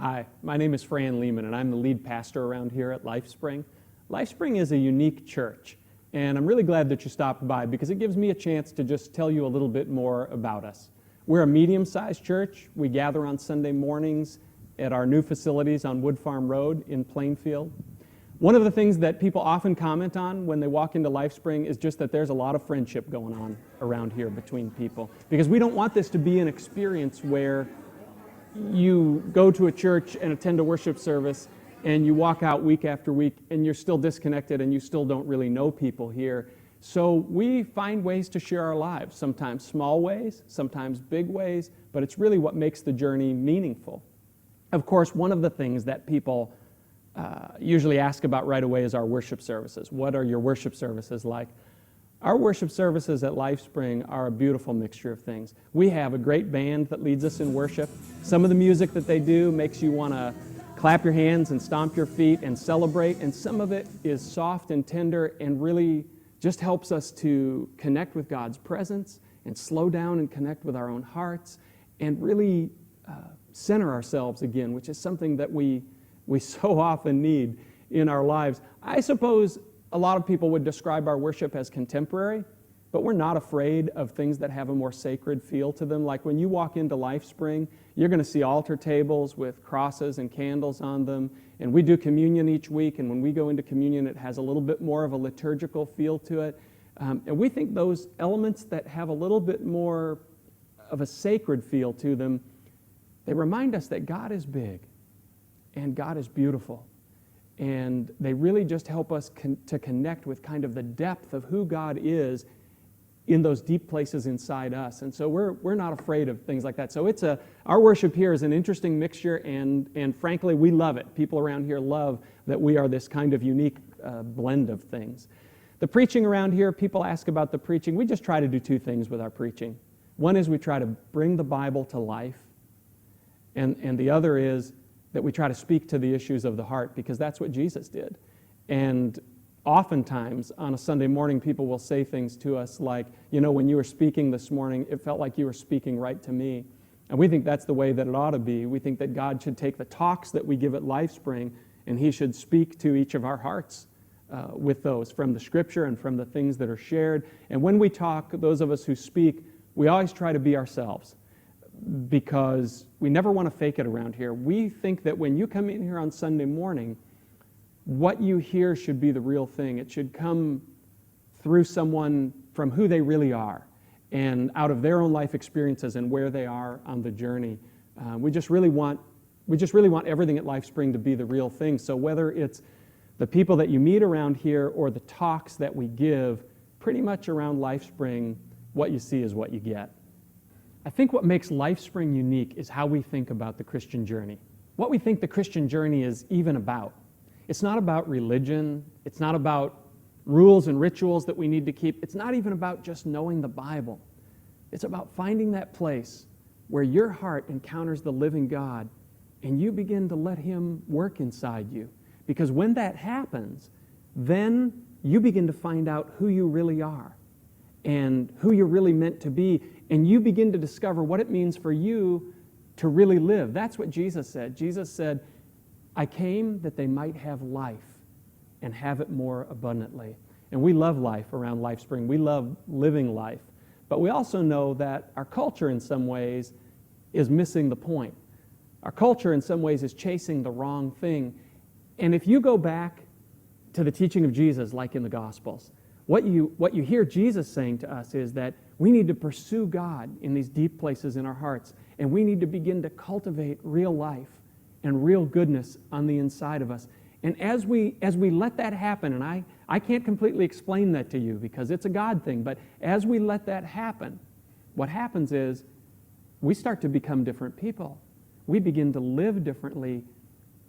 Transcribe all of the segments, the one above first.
Hi, my name is Fran Leeman, and I'm the lead pastor around here at LifeSpring. LifeSpring is a unique church, and I'm really glad that you stopped by because it gives me a chance to just tell you a little bit more about us. We're a medium-sized church. We gather on Sunday mornings at our new facilities on Wood Farm Road in Plainfield. One of the things that people often comment on when they walk into LifeSpring is just that there's a lot of friendship going on around here between people, because we don't want this to be an experience where you go to a church and attend a worship service and you walk out week after week and you're still disconnected and you still don't really know people here. So we find ways to share our lives, sometimes small ways, sometimes big ways, but it's really what makes the journey meaningful. Of course, one of the things that people usually ask about right away is our worship services. What are your worship services like? Our worship services at LifeSpring are a beautiful mixture of things. We have a great band that leads us in worship. Some of the music that they do makes you want to clap your hands and stomp your feet and celebrate, and some of it is soft and tender and really just helps us to connect with God's presence and slow down and connect with our own hearts and really center ourselves again, which is something that we so often need in our lives. I suppose a lot of people would describe our worship as contemporary, but we're not afraid of things that have a more sacred feel to them. Like when you walk into LifeSpring, you're going to see altar tables with crosses and candles on them, and we do communion each week, and when we go into communion, it has a little bit more of a liturgical feel to it. And we think those elements that have a little bit more of a sacred feel to them, they remind us that God is big and God is beautiful. And they really just help us to connect with kind of the depth of who God is in those deep places inside us. And so we're not afraid of things like that. So our worship here is an interesting mixture, and frankly, we love it. People around here love that we are this kind of unique blend of things. The preaching around here, people ask about the preaching. We just try to do two things with our preaching. One is we try to bring the Bible to life, and the other is that we try to speak to the issues of the heart, because that's what Jesus did. And oftentimes on a Sunday morning, people will say things to us like, you know, when you were speaking this morning, it felt like you were speaking right to me. And we think that's the way that it ought to be. We think that God should take the talks that we give at LifeSpring, and He should speak to each of our hearts with those, from the Scripture and from the things that are shared. And when we talk, those of us who speak, we always try to be ourselves, because we never want to fake it around here. We think that when you come in here on Sunday morning, what you hear should be the real thing. It should come through someone from who they really are and out of their own life experiences and where they are on the journey. We just really want everything at LifeSpring to be the real thing. So whether it's the people that you meet around here or the talks that we give, pretty much around LifeSpring, what you see is what you get. I think what makes LifeSpring unique is how we think about the Christian journey. What we think the Christian journey is even about. It's not about religion. It's not about rules and rituals that we need to keep. It's not even about just knowing the Bible. It's about finding that place where your heart encounters the living God and you begin to let Him work inside you. Because when that happens, then you begin to find out who you really are and who you're really meant to be, and you begin to discover what it means for you to really live. That's what Jesus said. Jesus said, I came that they might have life and have it more abundantly. And we love life around LifeSpring. We love living life. But we also know that our culture in some ways is missing the point. Our culture in some ways is chasing the wrong thing. And if you go back to the teaching of Jesus, like in the Gospels, what you hear Jesus saying to us is that we need to pursue God in these deep places in our hearts, and we need to begin to cultivate real life and real goodness on the inside of us. And as we let that happen, and I can't completely explain that to you because it's a God thing, but as we let that happen, what happens is we start to become different people. We begin to live differently.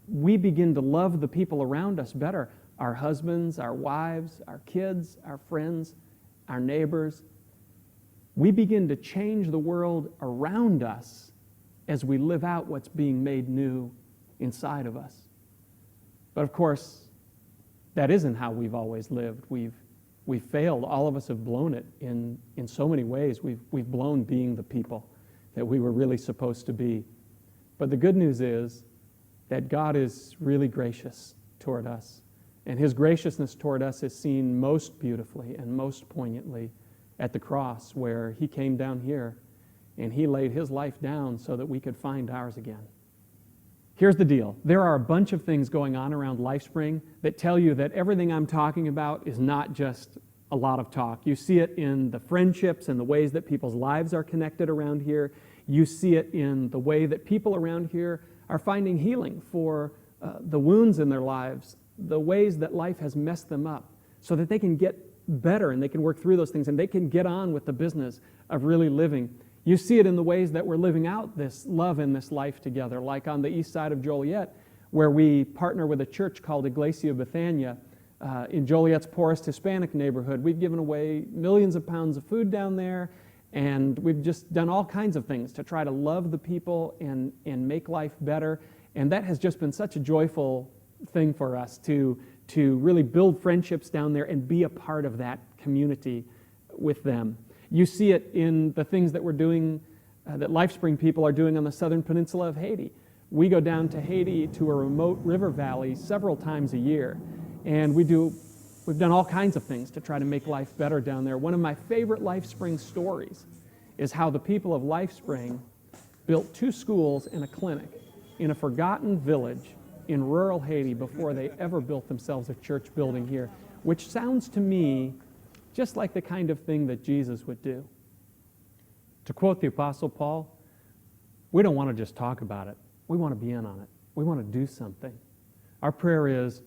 We begin to love the people around us better. Our husbands, our wives, our kids, our friends, our neighbors. We begin to change the world around us as we live out what's being made new inside of us. But of course, that isn't how we've always lived. We've failed. All of us have blown it in so many ways. We've blown being the people that we were really supposed to be. But the good news is that God is really gracious toward us. And his graciousness toward us is seen most beautifully and most poignantly at the cross, where he came down here and he laid his life down so that we could find ours again. Here's the deal. There are a bunch of things going on around LifeSpring that tell you that everything I'm talking about is not just a lot of talk. You see it in the friendships and the ways that people's lives are connected around here. You see it in the way that people around here are finding healing for the wounds in their lives, the ways that life has messed them up, so that they can get better and they can work through those things and they can get on with the business of really living. You see it in the ways that we're living out this love and this life together, like on the east side of Joliet, where we partner with a church called Iglesia Bethania in Joliet's poorest Hispanic neighborhood. We've given away millions of pounds of food down there, and we've just done all kinds of things to try to love the people and make life better. And that has just been such a joyful thing for us to really build friendships down there and be a part of that community with them. You see it in the things that we're doing, that LifeSpring people are doing on the southern peninsula of Haiti. We go down to Haiti to a remote river valley several times a year, and we've done all kinds of things to try to make life better down there. One of my favorite LifeSpring stories is how the people of LifeSpring built 2 schools and a clinic in a forgotten village in rural Haiti before they ever built themselves a church building here, which sounds to me just like the kind of thing that Jesus would do. To quote the Apostle Paul, we don't want to just talk about it. We want to be in on it. We want to do something. Our prayer is,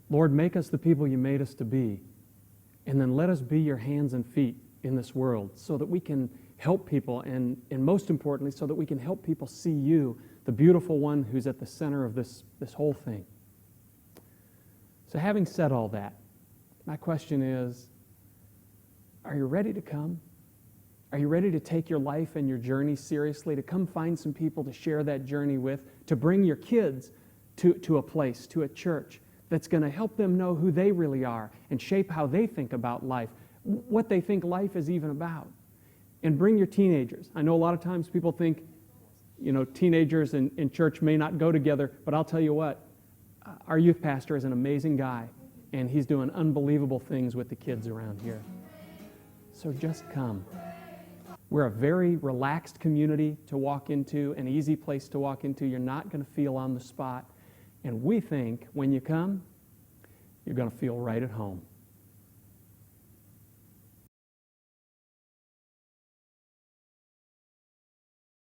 Lord, make us the people you made us to be, and then let us be your hands and feet in this world so that we can help people, and most importantly, so that we can help people see you, the beautiful one who's at the center of this whole thing. So having said all that, my question is, are you ready to come? Are you ready to take your life and your journey seriously, to come find some people to share that journey with, to bring your kids to a place, to a church that's going to help them know who they really are and shape how they think about life, what they think life is even about? And bring your teenagers. I know a lot of times people think, teenagers and church may not go together, but I'll tell you what, our youth pastor is an amazing guy, and he's doing unbelievable things with the kids around here. So just come. We're a very relaxed community to walk into, an easy place to walk into. You're not going to feel on the spot. And we think when you come, you're going to feel right at home.